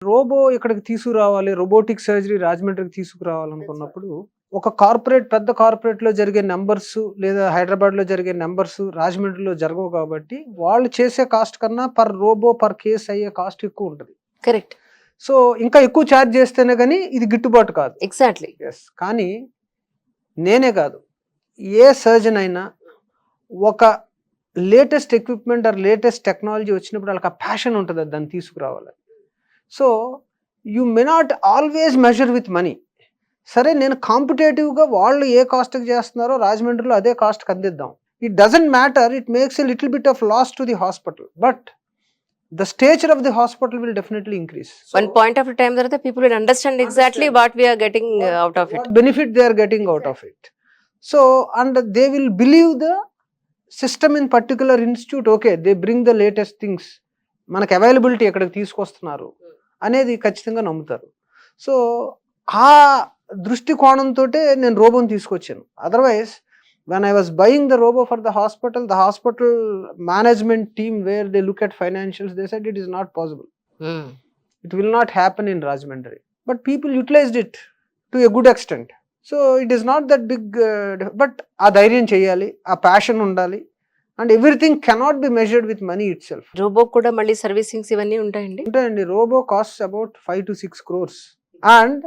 Robo ఇక్కడికి తీసుకురావాలి, robotic surgery రాజమండ్రికి తీసుకురావాలనుకున్నప్పుడు ఒక పెద్ద కార్పొరేట్‌లో జరిగే నంబర్స్ లేదా హైదరాబాద్‌లో జరిగే నంబర్స్ రాజమండ్రిలో జరగవు కాబట్టి, వాళ్ళు చేసే కాస్ట్ కన్నా పర్ కేస్ అయ్యే కాస్ట్ ఎక్కువుంటది. కరెక్ట్. సో, ఇంకా ఎక్కువ చార్జ్ చేస్తేనే గాని ఇది గిట్టుబాటు కాదు. ఎగ్జాక్ట్‌లీ. యెస్. కానీ నేనే కాదు, ఏ సర్జన్ అయినా ఒక latest equipment or latest technology వచ్చినప్పుడు వాళ్ళకి ఆ ప్యాషన్ ఉంటది దాన్ని తీసుకురావాలని. So, you may not always measure with money. సరే నేను కాంపిటేటివ్‌గా వాళ్ళు ఏ కాస్ట్‌కి చేస్తున్నారో రాజమండ్రిలో అదే కాస్ట్‌కి అందిద్దాం. It doesn't matter, it makes a little bit of loss to the hospital. But the stature of the hospital will definitely increase. One point of time tarvata people will understand exactly what we are getting out of it. What benefit they are getting out of it. So, and they will believe the system in particular institute. Okay, they bring the latest things. మనకు availability ఎక్కడికి తీసుకొస్తున్నారు అనేది ఖచ్చితంగా నమ్ముతారు. So ఆ దృష్టికోణంతోటే నేను రోబోని తీసుకొచ్చాను. Otherwise when I was buying the robo for the hospital management team, where they look at financials, they said it is not possible. It will not happen in Rajahmundry. But people utilized it to a good extent. So it is not that big, but aa dhairyan cheyali, aa passion undali, and everything cannot be measured with money itself. Robo కూడా మళ్ళీ servicings ఇవన్నీ ఉంటాయండి. ఉంటాయండి. Robo costs about 5 to 6 crores and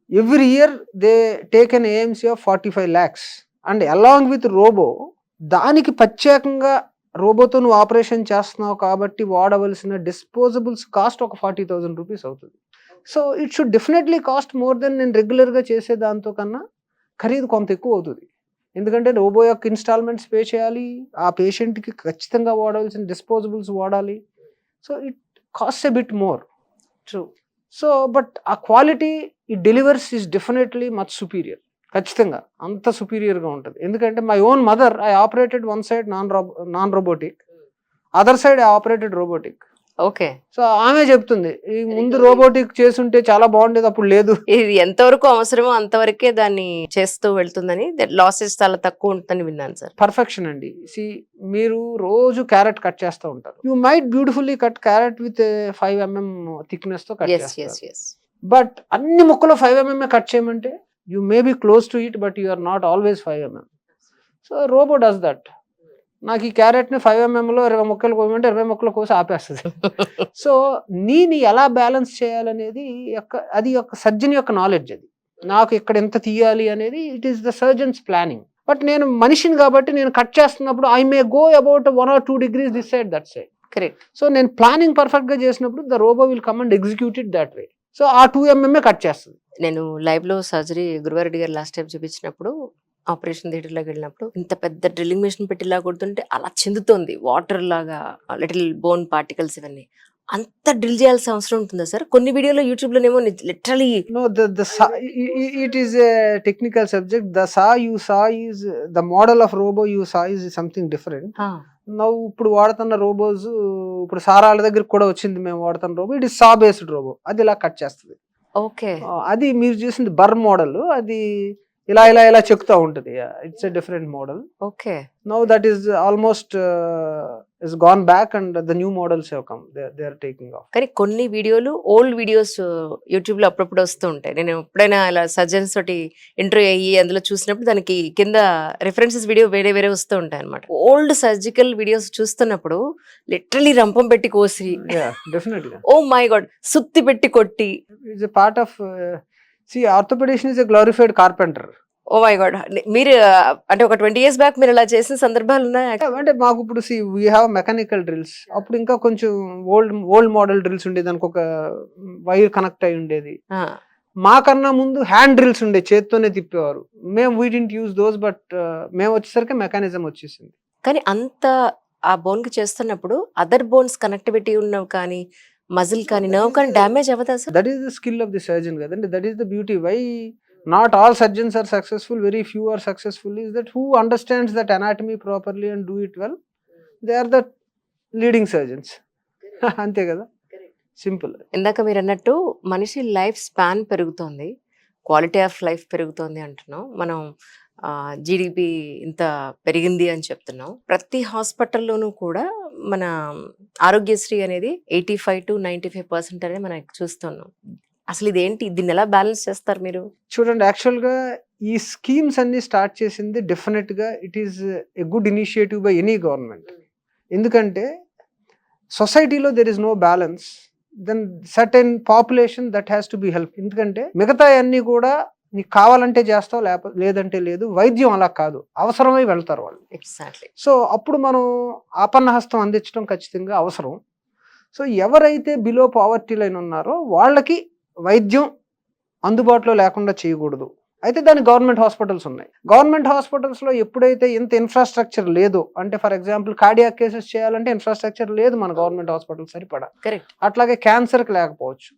every year they take an AMC of 45 lakhs. And along with robo, దానికి ప్రత్యేకంగా రోబోతో నువ్వు operation చేస్తున్నావు కాబట్టి వాడవలసిన డిస్పోజబుల్స్ కాస్ట్ ఒక 40,000 రూపీస్ అవుతుంది. So it should definitely cost more than నేను రెగ్యులర్గా చేసే దాంతో కన్నా ఖరీదు కొంత ఎక్కువ అవుతుంది. ఎందుకంటే రోబో యొక్క ఇన్స్టాల్మెంట్స్ పే చేయాలి, ఆ పేషెంట్కి ఖచ్చితంగా వాడవలసిన డిస్పోజబుల్స్ వాడాలి. So it cost a bit more. True. So but ఆ quality it delivers is definitely much superior. ఖచ్చితంగా అంత సుపీరియర్గా ఉంటుంది. ఎందుకంటే my own mother, I operated one side non robotic, other side I operated robotic. Okay. So ఆమె చెప్తుంది, ఈ ముందు రోబోటిక్ చేస్తుంటే చాలా బాగుండేది, అప్పుడు లేదు. ఇది ఎంతవరకు అవసరమో అంతవరకే దాన్ని చేస్తూ వెళ్తుందని, లాసెస్ చాలా తక్కువ ఉంటుందని విన్నాను సార్. పర్ఫెక్షన్ అండి. మీరు రోజు క్యారెట్ కట్ చేస్తూ ఉంటారు. You might beautifully cut carrot with 5 mm thickness తో కట్ చేస్తారు. బట్ అన్ని ముక్కలు 5 mm కట్ చేయమంటే you may be close to it, but you are not always 5 mm. So robot does that. నాకు ఈ క్యారెట్ని 5 mm లో 20 ముక్కలు కోయమంటే 20 ముక్కలు కోసి ఆపేస్తుంది. సో నీని ఎలా బ్యాలెన్స్ చేయాలనేది అది ఒక సర్జన్ యొక్క నాలెడ్జ్. అది నాకు ఇక్కడ ఎంత తీయాలి అనేది it is the surgeon's planning. But నేను మనిషిని కాబట్టి నేను కట్ చేస్తున్నప్పుడు I may go about 1 or 2 degrees this side that side. Correct. So నేను ప్లానింగ్ పర్ఫెక్ట్గా చేసినప్పుడు the robo will come and execute it that way. So ఆ 2 mm కట్ చేస్తుంది. నేను లైవ్ లో సర్జరీ గురువారెడ్డి గారు లాస్ట్ టైం చూపించినప్పుడు ఆపరేషన్ థియేటర్లోకి వెళ్ళినప్పుడు ఇంత పెద్ద డ్రిల్లింగ్ మెషిన్ పెట్టిలా కొడుతుంటే అలా చెందుతోంది వాటర్ లాగా, లిటిల్ బోన్ పార్టికల్స్ ఇవన్నీ. అంత డ్రిల్ చేయాల్సిన అవసరం ఉంటుందా సార్? కొన్ని వీడియోలో యూట్యూబ్ లోనేమో literally it is a technical subject. The saw you saw is the model of robo you saw is something different. నవ్వు ఇప్పుడు వాడుతున్న రోబోస్, ఇప్పుడు సారాల దగ్గర కూడా వచ్చింది మేము వాడుతున్న robo, it is saw based robo. అది ఇలా కట్ చేస్తుంది. ఓకే. అది మీరు చూసింది బర్ మోడల్, అది ఇలా ఇలా ఇలా చెక్కుతూ ఉంటుంది. It's a different model. Okay. Now that is almost is gone back and the new models have come, they are taking off. కానీ కొన్ని వీడియోలు, ఓల్డ్ వీడియోస్ యూట్యూబ్ లో అప్పుడప్పుడు వస్తూ ఉంటాయి. నేను ఎప్పుడైనా ఇలా సర్జన్స్ తోటి ఇంటర్వ్యూ అయ్యి అందులో చూసినప్పుడు దానికి కింద రిఫరెన్సెస్ వీడియో వేరే వేరే వస్తూ ఉంటాయి అనమాట. ఓల్డ్ సర్జికల్ వీడియోస్ చూస్తున్నప్పుడు లిటరలీ రంపం పెట్టి కోసి, డెఫినెట్లీ ఓ మై గాడ్, సుత్తి పెట్టి కొట్టి, it's a part of orthopaedician is a glorified carpenter. Oh my god. మీరు అంటే ఒక 20 years బ్యాక్ మీరు ఇలా చేసిన సందర్భాలు ఉన్నాయా? అంటే మాకు ఇప్పుడు వీ హ్యావ్ మెకానికల్ డ్రిల్స్. అప్పుడు ఇంకా కొంచెం ఓల్డ్ మోడల్ డ్రిల్స్ ఉండేది, దానికి ఒక వైర్ కనెక్ట్ అయి ఉండేది. మాకన్నా ముందు హ్యాండ్ డ్రిల్స్ ఉండే, చేత్తోనే తిప్పేవారు. మేము we didn't use those, but మేము వచ్చేసరికి మెకానిజం వచ్చేసింది. కానీ అంత ఆ బోన్ కి చేస్తున్నప్పుడు అదర్ బోన్స్ కనెక్టివిటీ ఉన్నవి కానీ, మజిల్ కానీ, నర్వ్ కానీ డ్యామేజ్ అవ్వదా sir? That is the skill of the surgeon కదండి. That is the beauty. Why not all surgeons are successful, very few are successful, is that who understands that anatomy properly and do it well, they are the leading surgeons. అంతే కదా, simple. ఇందాక మీరు అన్నట్టు మనిషి life span పెరుగుతోంది, quality of life పెరుగుతోంది అంటున్నాం. మనం జీడిపి ఇంత పెరిగింది అని చెప్తున్నాం. ప్రతి హాస్పిటల్లోనూ కూడా మన ఆరోగ్యశ్రీ అనేది 85 to 95% అనేది మనం చూస్తున్నాం. అసలు ఇదేంటి? దీన్ని ఎలా బ్యాలెన్స్ చేస్తారు మీరు? చూడండి, యాక్చువల్గా ఈ స్కీమ్స్ అన్ని స్టార్ట్ చేసింది డెఫినెట్గా it is a good initiative by any government. ఎందుకంటే సొసైటీలో there is no balance, then certain population that has to be help. ఎందుకంటే మిగతా అన్నీ కూడా నీకు కావాలంటే చేస్తావు, లేదంటే లేదు. వైద్యం అలా కాదు, అవసరమై వెళ్తారు వాళ్ళు. ఎగ్జాక్ట్లీ. సో అప్పుడు మనం ఆపన్నహస్తం అందించడం ఖచ్చితంగా అవసరం. సో ఎవరైతే బిలో పావర్టీ లైన్ ఉన్నారో వాళ్ళకి వైద్యం అందుబాటులో లేకుండా చేయకూడదు. అయితే దానికి గవర్నమెంట్ హాస్పిటల్స్ ఉన్నాయి. గవర్నమెంట్ హాస్పిటల్స్లో ఎప్పుడైతే ఇంత ఇన్ఫ్రాస్ట్రక్చర్ లేదో, అంటే ఫర్ ఎగ్జాంపుల్ కార్డియాక్ కేసెస్ చేయాలంటే ఇన్ఫ్రాస్ట్రక్చర్ లేదు మన గవర్నమెంట్ హాస్పిటల్ సరిపడా. కరెక్ట్. అట్లాగే క్యాన్సర్కి లేకపోవచ్చు.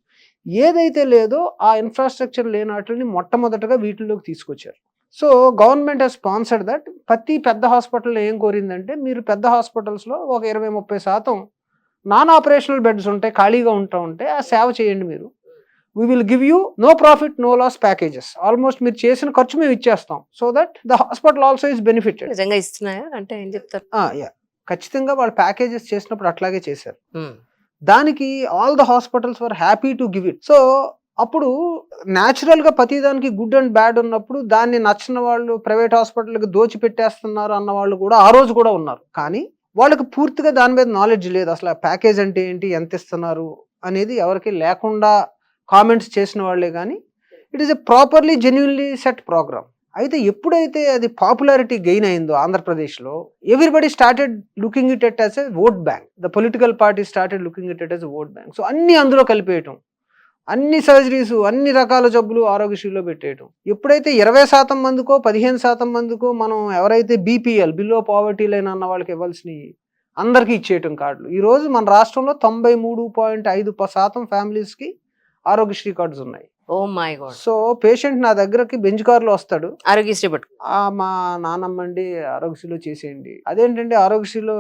ఏదైతే లేదో ఆ ఇన్ఫ్రాస్ట్రక్చర్ లేని వాటిని మొట్టమొదటగా వీటిలోకి తీసుకొచ్చారు. So government has sponsored that. ప్రతి పెద్ద హాస్పిటల్లో ఏం కోరిందంటే, మీరు పెద్ద హాస్పిటల్స్లో ఒక 20-30% నాన్ ఆపరేషనల్ బెడ్స్ ఉంటాయి, ఖాళీగా ఉంటే ఆ సేవ చేయండి మీరు. We will give you no profit no loss packages. Almost మీరు చేసిన ఖర్చు మేము ఇచ్చేస్తాం, so that the hospital also is benefited. నిజంగా ఇస్తున్నాయా అంటే ఏం చెప్తారు? ఖచ్చితంగా వాళ్ళు ప్యాకేజెస్ చేసినప్పుడు అట్లాగే చేశారు. దానికి all the hospitals were happy to give it. So అప్పుడు న్యాచురల్గా ప్రతిదానికి గుడ్ అండ్ బ్యాడ్ ఉన్నప్పుడు దాన్ని నచ్చిన వాళ్ళు ప్రైవేట్ హాస్పిటల్కి దోచిపెట్టేస్తున్నారు అన్న వాళ్ళు కూడా ఆ రోజు కూడా ఉన్నారు. కానీ వాళ్ళకి పూర్తిగా దాని మీద నాలెడ్జ్ లేదు. అసలు ప్యాకేజ్ అంటే ఏంటి, ఎంత ఇస్తున్నారు అనేది ఎవరికి లేకుండా కామెంట్స్ చేసిన వాళ్ళే. కానీ it is a properly genuinely set programme. అయితే ఎప్పుడైతే అది పాపులారిటీ గెయిన్ అయిందో ఆంధ్రప్రదేశ్లో, everybody started looking it at as a vote bank. The political party started looking it at as a vote bank. So అన్ని అందులో కలిపేయటం, అన్ని సర్జరీస్, అన్ని రకాల జబ్బులు ఆరోగ్యశ్రీలో పెట్టేయటం. ఎప్పుడైతే 20% మందికో 15% మందికో మనం ఎవరైతే బీపీఎల్ బిలో పావర్టీ లైన్ అన్న వాళ్ళకి ఇవ్వాల్సినవి అందరికీ ఇచ్చేయటం కార్డులు. ఈరోజు మన రాష్ట్రంలో 93.5% ఫ్యామిలీస్కి ఆరోగ్యశ్రీ కార్డ్స్ ఉన్నాయి. Oh my god. So patient నా దగ్గరకి బెంచ్ కార్లో వస్తాడు, ఆరోగ్యశ్రీ పట్టు, మా నాన్నమ్మ అండి ఆరోగ్యశ్రీలో చేసేయండి. అదేంటంటే ఆరోగ్యశ్రీలో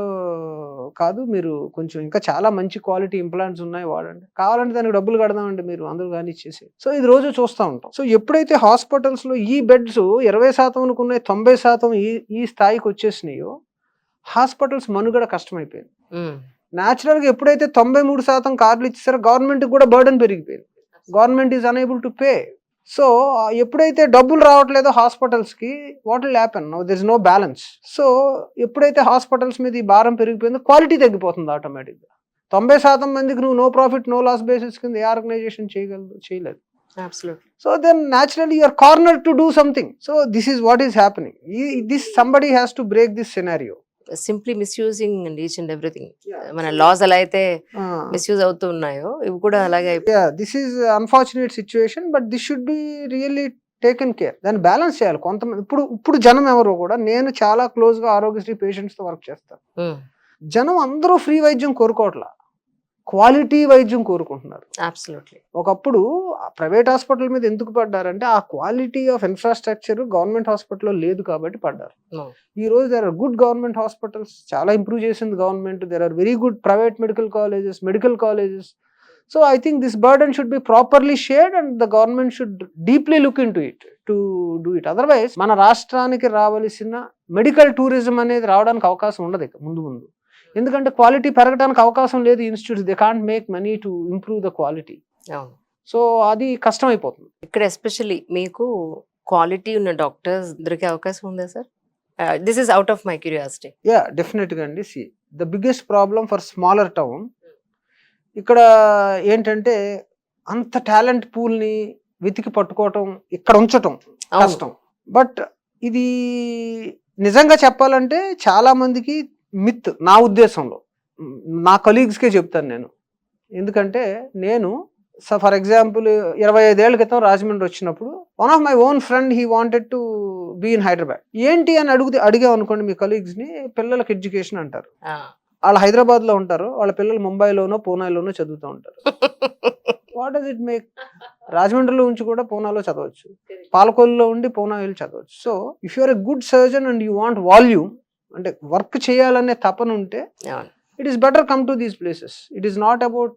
కాదు, మీరు కొంచెం ఇంకా చాలా మంచి క్వాలిటీ ఇంప్లాంట్స్ ఉన్నాయి వాడండి, కావాలంటే దానికి డబ్బులు కడదామండి మీరు అందరూ కానీ ఇచ్చేసి. సో ఇది రోజు చూస్తూ ఉంటాం. సో ఎప్పుడైతే హాస్పిటల్స్లో ఈ బెడ్స్ 20% ఉన్నాయి, 90% ఈ స్థాయికి వచ్చేసినాయో హాస్పిటల్స్ మనుగడ కష్టమైపోయింది. న్యాచురల్గా ఎప్పుడైతే 93% కార్డులు ఇచ్చేసారో గవర్నమెంట్కి కూడా బర్డెన్ పెరిగిపోయింది. Government is unable to pay. So ఎప్పుడైతే డబ్బులు రావట్లేదో హాస్పిటల్స్కి, what will happen? There is no balance. So ఎప్పుడైతే హాస్పిటల్స్ మీద ఈ భారం పెరిగిపోయిందో క్వాలిటీ తగ్గిపోతుంది ఆటోమేటిక్గా. 90% మందికి నువ్వు no profit no loss basis కింద ఏ ఆర్గనైజేషన్ చేయలేదు. So then naturally you're corner to do something. So this is what is happening. This somebody has to break this scenario. Simply misusing and each and everything. మన laws ఎలా అయితే misuse అవుతూ ఉన్నాయో ఇవి కూడా అలాగే. This is unfortunate situation, but this should be really taken care. దాన్ని balance చేయాలి. కొంతమంది ఇప్పుడు జనం ఎవరో కూడా, నేను చాలా క్లోజ్ గా ఆరోగ్యశ్రీ పేషెంట్స్ తో వర్క్ చేస్తాను. జనం అందరూ ఫ్రీ వైద్యం కోరుకోవట్లా, క్వాలిటీ వైద్యం కోరుకుంటున్నారు. అబ్సల్యూట్లీ. ఒకప్పుడు ప్రైవేట్ హాస్పిటల్ మీద ఎందుకు పడ్డారంటే ఆ క్వాలిటీ ఆఫ్ ఇన్ఫ్రాస్ట్రక్చర్ గవర్నమెంట్ హాస్పిటల్లో లేదు కాబట్టి పడ్డారు. ఈ రోజు there are good government hospitals, చాలా ఇంప్రూవ్ చేసింది government. There are very good private medical colleges. So I think this burden should be properly shared and the government should deeply look into it to do it. Otherwise మన రాష్ట్రానికి రావాల్సిన medical tourism అనేది రావడానికి అవకాశం ఉండదు ఇక ముందు. ఎందుకంటే క్వాలిటీ పెరగడానికి అవకాశం లేదు. Institutes they can't make money to improve the quality. So అది కష్టం అయిపోతుంది. ఇక్కడ ఎస్పెషల్లీ మీకు క్వాలిటీ ఉన్న డాక్టర్స్ దొరికే అవకాశం ఉందా sir? This is out of my curiosity. Yeah, డెఫినెట్గా అండి. See the biggest problem for smaller town ఇక్కడ ఏంటంటే అంత టాలెంట్ పూల్ని వెతికి పట్టుకోవటం, ఇక్కడ ఉంచటం కష్టం. బట్ ఇది నిజంగా చెప్పాలంటే చాలా మందికి మిత్. నా ఉద్దేశంలో నా కలీగ్స్కే చెప్తాను నేను. ఎందుకంటే నేను ఫర్ ఎగ్జాంపుల్ 25 ఏళ్ల క్రితం రాజమండ్రి వచ్చినప్పుడు one of my own friend he wanted to be in Hyderabad. ఏంటి అని అడిగాం అనుకోండి మీ కలీగ్స్ని, పిల్లలకి ఎడ్యుకేషన్ అంటారు. వాళ్ళు హైదరాబాద్లో ఉంటారు, వాళ్ళ పిల్లలు ముంబైలోనో పూనాలోనో చదువుతూ ఉంటారు. What does it make? రాజమండ్రిలో ఉంచి కూడా పూనాలో చదవచ్చు, పాలకొల్లులో ఉండి పూనా వెళ్ళి చదవచ్చు. So if you are a good surgeon and you want volume, అంటే వర్క్ చేయాలనే తపన ఉంటే it is better come to these places. It is not about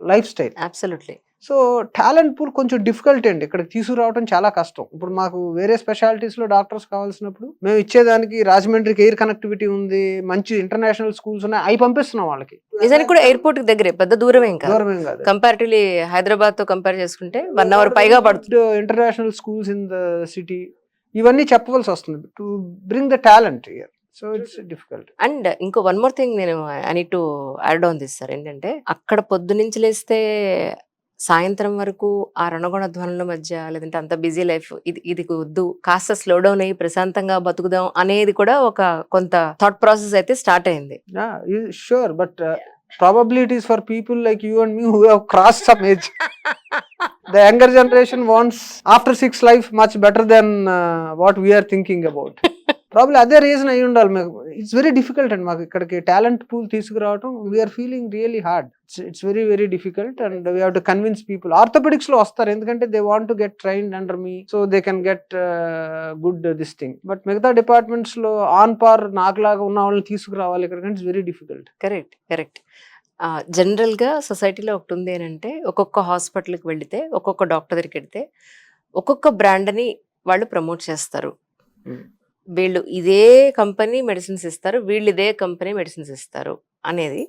lifestyle. Absolutely. So talent pool కొంచెం డిఫికల్ట్ అండి, ఇక్కడ తీసుకురావడం చాలా కష్టం. ఇప్పుడు మాకు వేరే స్పెషాలిటీస్లో డాక్టర్స్ కావాల్సినప్పుడు మేము ఇచ్చేదానికి రాజమండ్రికి ఎయిర్ కనెక్టివిటీ ఉంది, మంచి ఇంటర్నేషనల్ స్కూల్స్ ఉన్నాయి, అవి పంపిస్తున్నాం వాళ్ళకి. నిజానికి కూడా ఎయిర్పోర్ట్ కి దగ్గరే, పెద్ద దూరం ఏం కాదు. దూరమేం కాదు. కంపారిటివ్లీ హైదరాబాద్ తో కంపేర్ చేసుకుంటే 1 hour పైగా పడుతుంది. International schools in the city, ఇవన్నీ చెప్పవలసి వస్తుంది to bring the talent here. So it's difficult. And ఇంకో వన్ మోర్ థింగ్ నేను I need to add on this sir, ఏంటంటే అక్కడ పొద్దు నుంచి లేస్తే సాయంత్రం వరకు ఆ రణగొణ ధ్వనుల మధ్య, లేదంటే అంత బిజీ లైఫ్, ఇది వద్దు, కాస్త స్లో డౌన్ అయ్యి ప్రశాంతంగా బతుకుదాం అనేది కూడా ఒక కొంత థాట్ ప్రాసెస్ అయితే స్టార్ట్ అయింది. Sure, but probably it is for people like you and me who have crossed some age. The younger generation wants after 6 life much better than what we are thinking about. Probably అదే reason అయి ఉండాలి. It's very difficult అండి మాకు ఇక్కడికి talent pool తీసుకురావడం. We're feeling really hard. It's very very difficult and we have to convince people. Orthopaedics లో వస్తారు ఎందుకంటే they want to get trained under me, so they can get good this thing. But మిగతా departments లో on par నాకులాగా ఉన్న వాళ్ళని తీసుకురావాలి ఇక్కడ, it's very difficult. Correct correct. జనరల్గా సొసైటీలో ఒకటి ఉంది ఏంటంటే, ఒక్కొక్క హాస్పిటల్కి వెళితే, ఒక్కొక్క డాక్టర్ దగ్గరికి వెళితే ఒక్కొక్క బ్రాండ్ని వాళ్ళు ప్రమోట్ చేస్తారు. వీళ్ళు ఇదే కంపెనీ మెడిసిన్స్ ఇస్తారు, వీళ్ళు ఇదే కంపెనీ మెడిసిన్స్ ఇస్తారు అనేది.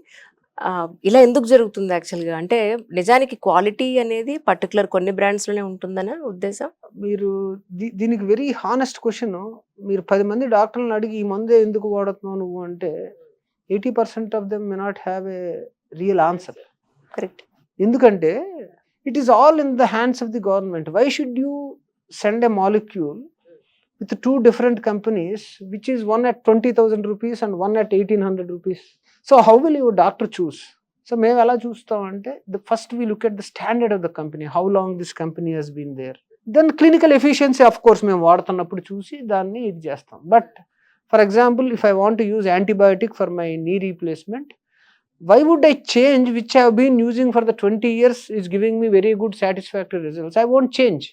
ఇలా ఎందుకు జరుగుతుంది యాక్చువల్గా? అంటే నిజానికి క్వాలిటీ అనేది పర్టికులర్ కొన్ని బ్రాండ్స్లోనే ఉంటుందనే ఉద్దేశం. మీరు దీనికి వెరీ హానెస్ట్ క్వశ్చన్. మీరు 10 మంది డాక్టర్లను అడిగి ఈ మందే ఎందుకు వాడుతున్నావు నువ్వు అంటే 80% of them may not have a real answer. Correct. ఎందుకంటే it is all in the hands of the government. Why should you send a molecule with 2 different companies, which is one at 20,000 rupees and one at 1,800 rupees? So how will your doctor choose? So మేము ఎలా చూస్తాం అంటే, the first we look at the standard of the company, how long this company has been there. Then clinical efficiency of course మేము వాడుతున్నప్పుడు చూసి దాన్ని ఇది చేస్తాం. But for example, if I want to use antibiotic for my knee replacement, why would I change which I have been using for the 20 years is giving me very good satisfactory results? I won't change.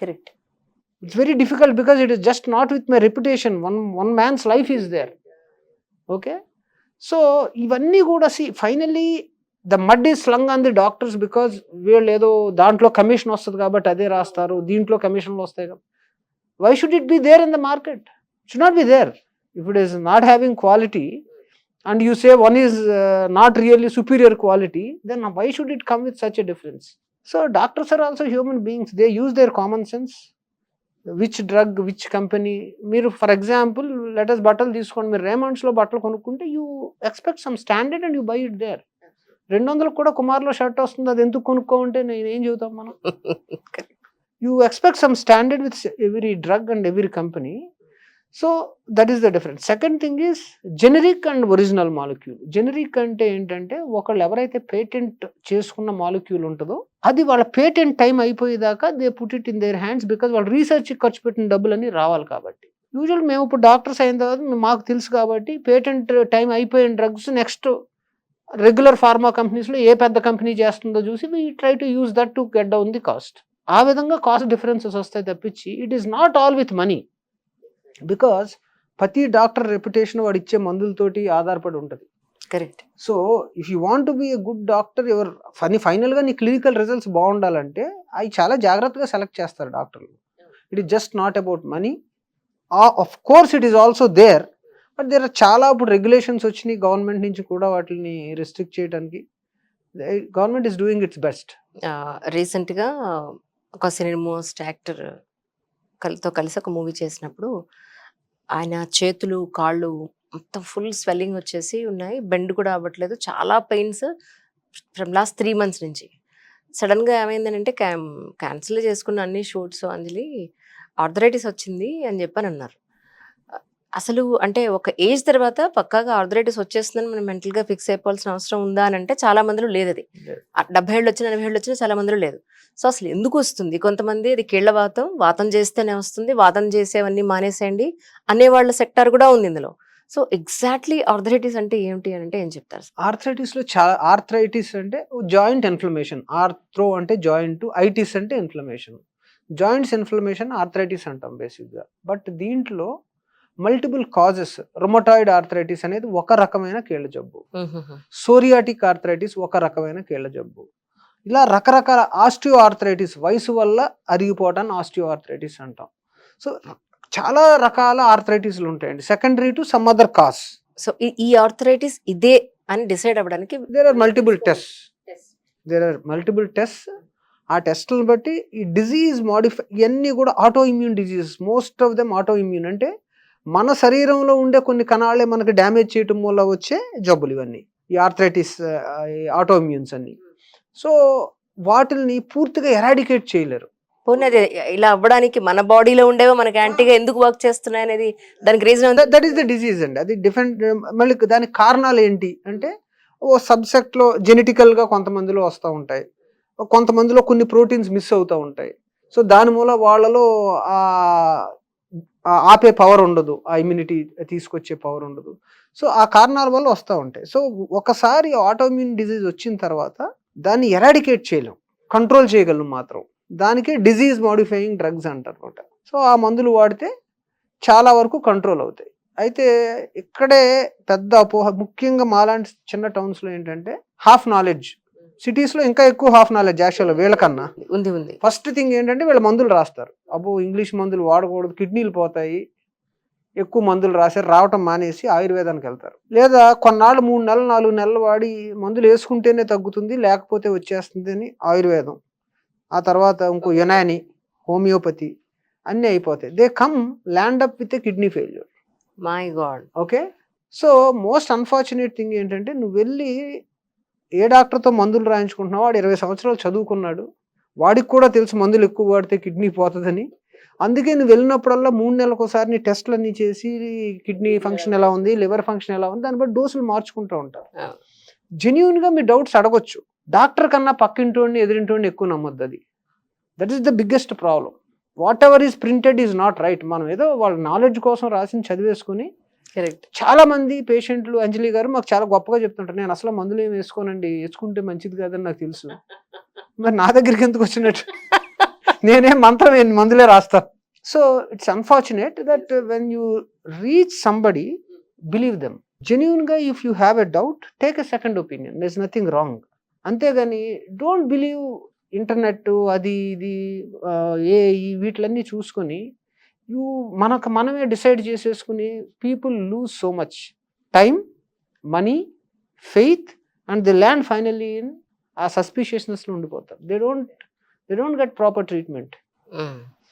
Correct. It's very difficult because it is just not with my reputation. One man's life is there. Okay? So, ఇవన్నీ కూడా see, finally, the mud is slung on the doctors because వీళ్ళు ఏదో దాంట్లో commission వస్తుంది కాబట్టి అదే రాస్తారు, దీంట్లో కమిషన్లు వస్తాయి కాబట్టి. Why should it be there in the market? It should not be there. If it is not having quality and you say one is not really superior quality, then why should it come with such a difference? So, doctors are also human beings. They use their common sense. Which drug which company. మీరు for example let us బట్టలు తీసుకోండి, మీరు రేమండ్స్లో బట్టలు కొనుక్కుంటే you expect some standard and you buy it there. 200 కూడా కుమార్లో shirt వస్తుంది, అది ఎందుకు కొనుక్కోమంటే నేను ఏం చెబుతాం మనం. You expect some standard with every drug and every company. So that is the difference. Second thing is generic and original molecule. Generic అంటే ఏంటంటే, ఒకళ్ళు ఎవరైతే పేటెంట్ చేసుకున్న మాలిక్యూల్ ఉంటుందో అది వాళ్ళ పేటెంట్ టైం అయిపోయేదాకా they put it in their hands, because వాళ్ళు రీసెర్చ్కి ఖర్చు పెట్టిన డబ్బులన్నీ రావాలి కాబట్టి. యూజువల్ మేము ఇప్పుడు డాక్టర్స్ అయిన తర్వాత మాకు తెలుసు కాబట్టి పేటెంట్ టైం అయిపోయిన డ్రగ్స్ నెక్స్ట్ రెగ్యులర్ ఫార్మా కంపెనీస్లో ఏ పెద్ద కంపెనీ చేస్తుందో చూసి we try to use that to get down the cost. ఆ విధంగా కాస్ట్ డిఫరెన్సెస్ వస్తాయి తప్పించి it is not all with money. Because ప్రతి డాక్టర్ రెప్యుటేషన్ వాడు ఇచ్చే మందులతోటి ఆధారపడి ఉంటుంది. Correct. So if you want to be a good doctor, ఎవరు ఫైనల్గా నీ క్లినికల్ రిజల్ట్స్ బాగుండాలంటే అవి చాలా జాగ్రత్తగా సెలెక్ట్ చేస్తారు డాక్టర్లు. It is just not about money. Of course it is also there, but there are చాలా ఇప్పుడు రెగ్యులేషన్స్ వచ్చినాయి గవర్నమెంట్ నుంచి కూడా వాటిని రెస్ట్రిక్ట్ చేయడానికి. Government is doing it's best. రీసెంట్గా ఒక సీనియర్ మోస్ట్ యాక్టర్ తో కలిసి ఒక మూవీ చేసినప్పుడు ఆయన చేతులు కాళ్ళు మొత్తం ఫుల్ స్వెల్లింగ్ వచ్చేసి ఉన్నాయి, బెండ్ కూడా అవ్వట్లేదు, చాలా పెయిన్స్ ఫ్రమ్ లాస్ట్ 3 months నుంచి. సడన్గా ఏమైందంటే క్యాన్సిల్ చేసుకున్న అన్ని షూట్స్, అంజలి ఆర్థరైటిస్ వచ్చింది అని చెప్పని అన్నారు. అసలు అంటే ఒక ఏజ్ తర్వాత పక్కాగా ఆర్థరైటిస్ వచ్చేస్తుందని మనం మెంటల్గా ఫిక్స్ అయిపోవాల్సిన అవసరం ఉందా అని అంటే చాలా మందిలో లేదు. అది 70 ఏళ్ళు వచ్చినా 80 ఏళ్ళు వచ్చినా చాలా మందిలో లేదు. సో అసలు ఎందుకు వస్తుంది? కొంతమంది అది కీళ్ల వాతం చేస్తేనే వస్తుంది, వాతం చేసేవన్నీ మానేసేయండి అనేవాళ్ళ సెక్టార్ కూడా ఉంది ఇందులో. సో ఎగ్జాక్ట్లీ ఆర్థరైటిస్ అంటే ఏమిటి అని అంటే ఏం చెప్తారు? ఆర్థరైటిస్లో చాలా, ఆర్థరైటిస్ అంటే జాయింట్ ఇన్ఫ్లమేషన్, ఆర్థ్రో అంటే జాయింట్, ఐటిస్ అంటే ఇన్ఫ్లమేషన్. జాయింట్స్ ఇన్ఫ్లమేషన్ ఆర్థరైటిస్ అంటాం బేసిక్గా. బట్ దీంట్లో మల్టిపుల్ కాజెస్. రొమటాయిడ్ ఆర్థరైటిస్ అనేది ఒక రకమైన కీళ్ళ జబ్బు, సోరియాటిక్ ఆర్థరైటిస్ ఒక రకమైన కీళ్ళ జబ్బు, ఇలా రకరకాల ఆస్టియో ఆర్థరైటిస్, వయసు వల్ల అరిగిపోవటాన్ని ఆస్టియో ఆర్థరైటిస్ అంటాం. సో చాలా రకాల ఆర్థరైటిస్లు ఉంటాయండి, secondary to some other cos. So ఈ ఆర్థరైటిస్ ఇదే అని డిసైడ్ అవ్వడానికి దేర్ ఆర్ మల్టిపుల్ టెస్ట్. ఆ టెస్ట్లను బట్టి ఈ డిజీజ్ ఇవన్నీ కూడా auto immune diseases, most of them auto immune. అంటే మన శరీరంలో ఉండే కొన్ని కణాలే మనకి డ్యామేజ్ చేయటం వల్ల వచ్చే జబ్బులు ఇవన్నీ, ఈ ఆర్థరైటిస్, ఆటో ఇమ్యూన్స్ అన్ని. సో వాటిని పూర్తిగా ఎరాడికేట్ చేయలేరు. పోనీ అది ఇలా అవ్వడానికి మన బాడీలో ఉండేవో మనకి యాంటీగా ఎందుకు వర్క్ చేస్తున్నాయి అనేది దానికి reason that is the disease అండి. అది డిఫరెంట్. మళ్ళీ దానికి కారణాలు ఏంటి అంటే, ఓ సబ్సెక్ట్లో జెనెటికల్గా కొంతమందిలో వస్తూ ఉంటాయి, కొంతమందిలో కొన్ని ప్రోటీన్స్ మిస్ అవుతూ ఉంటాయి. సో దాని మూల వాళ్ళలో ఆపే పవర్ ఉండదు, ఆ ఇమ్యూనిటీ తీసుకొచ్చే పవర్ ఉండదు. సో ఆ కారణాల వల్ల వస్తూ ఉంటాయి. సో ఒకసారి ఆటోఇమ్యూన్ డిజీజ్ వచ్చిన తర్వాత దాన్ని ఎరాడికేట్ చేయలేం, కంట్రోల్ చేయగలం మాత్రం. దానికి డిజీజ్ మోడిఫైయింగ్ డ్రగ్స్ అంటారు అనమాట. సో ఆ మందులు వాడితే చాలా వరకు కంట్రోల్ అవుతాయి. అయితే ఇక్కడే పెద్ద అపోహ, ముఖ్యంగా మాలాంటి చిన్న టౌన్స్లో ఏంటంటే హాఫ్ నాలెడ్జ్. సిటీస్లో ఇంకా ఎక్కువ హాఫ్ నాలెడ్జ్ యాక్చువల్గా వీళ్ళకన్నా ఉంది. ఫస్ట్ థింగ్ ఏంటంటే వీళ్ళ మందులు రాస్తారు, అబ్బో ఇంగ్లీష్ మందులు వాడకూడదు, కిడ్నీలు పోతాయి, ఎక్కువ మందులు రాశారు, రావటం మానేసి ఆయుర్వేదానికి వెళ్తారు. లేదా కొన్నాళ్ళు 3 నెలలు 4 నెలలు వాడి మందులు వేసుకుంటేనే తగ్గుతుంది, లేకపోతే వచ్చేస్తుంది అని ఆయుర్వేదం. ఆ తర్వాత ఇంకో యునాని, హోమియోపతి అన్నీ అయిపోతాయి. They come land up with a kidney failure. My God. Okay. So most unfortunate thing ఏంటంటే, నువ్వు వెళ్ళి ఏ డాక్టర్తో మందులు రాయించుకుంటున్నావు, వాడు 20 సంవత్సరాలు చదువుకున్నాడు, వాడికి కూడా తెలుసు మందులు ఎక్కువ వాడితే కిడ్నీ పోతుందని. అందుకే నువ్వు వెళ్ళినప్పుడల్లా 3 నెలలకు ఒకసారి నీ టెస్ట్లు అన్నీ చేసి కిడ్నీ ఫంక్షన్ ఎలా ఉంది, లివర్ ఫంక్షన్ ఎలా ఉంది, దాన్ని బట్టి డోసులు మార్చుకుంటూ ఉంటారు. జెన్యూన్గా మీ డౌట్స్ అడగొచ్చు. డాక్టర్ కన్నా పక్కింటోడిని ఎదురింటోడిని ఎక్కువ నమ్మొద్దు. అది that is the biggest problem. What ever is printed is not right. మనం ఏదో వాళ్ళ నాలెడ్జ్ కోసం రాసి చదివేసుకుని, కరెక్ట్. చాలా మంది పేషెంట్లు, అంజలి గారు మాకు చాలా గొప్పగా చెప్తుంటారు, నేను అసలు మందులు ఏమి వేసుకోనండి, వేసుకుంటే మంచిది కాదని నాకు తెలుసు. మరి నా దగ్గరికి ఎందుకు వచ్చినట్టు? నేనేం మందులే రాస్తా. So it's unfortunate that when you reach somebody, believe them. జెన్యూన్గా if you have a doubt, take a second opinion, there is nothing wrong. అంతేగాని డోంట్ బిలీవ్ ఇంటర్నెట్ అది ఇది వీటిలన్నీ చూసుకొని మనమే డిసైడ్ చేసేసుకుని people lose so much time, money, faith and the land finally in ఆ సస్పిషియస్నెస్లో ఉండిపోతారు. They don't get proper treatment.